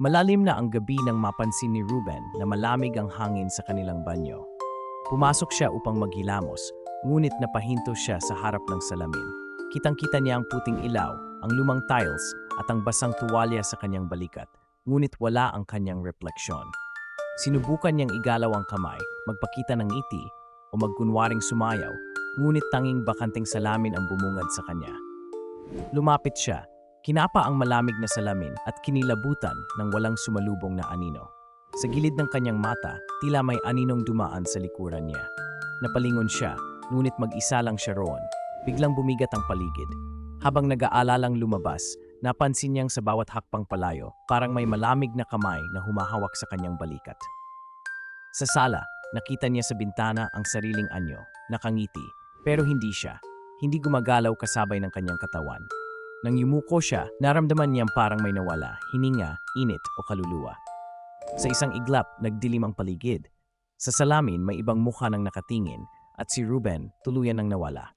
Malalim na ang gabi nang mapansin ni Ruben na malamig ang hangin sa kanilang banyo. Pumasok siya upang maghilamos, ngunit napahinto siya sa harap ng salamin. Kitang-kita niya ang puting ilaw, ang lumang tiles at ang basang tuwalya sa kanyang balikat, ngunit wala ang kanyang refleksyon. Sinubukan niyang igalaw ang kamay, magpakita ng ngiti o magkunwaring sumayaw, ngunit tanging bakanting salamin ang bumungad sa kanya. Lumapit siya, kinapa ang malamig na salamin at kinilabutan ng walang sumalubong na anino. Sa gilid ng kanyang mata, tila may aninong dumaan sa likuran niya. Napalingon siya, ngunit mag-isa lang siya roon. Biglang bumigat ang paligid. Habang nag-aalalang lumabas, napansin niyang sa bawat hakbang palayo, parang may malamig na kamay na humahawak sa kanyang balikat. Sa sala, nakita niya sa bintana ang sariling anyo, nakangiti, pero hindi siya. Hindi gumagalaw kasabay ng kanyang katawan. Nang yumuko siya, naramdaman niyang parang may nawala, hininga, init o kaluluwa. Sa isang iglap, nagdilim ang paligid. Sa salamin, may ibang mukha nang nakatingin at si Ruben tuluyan nang nawala.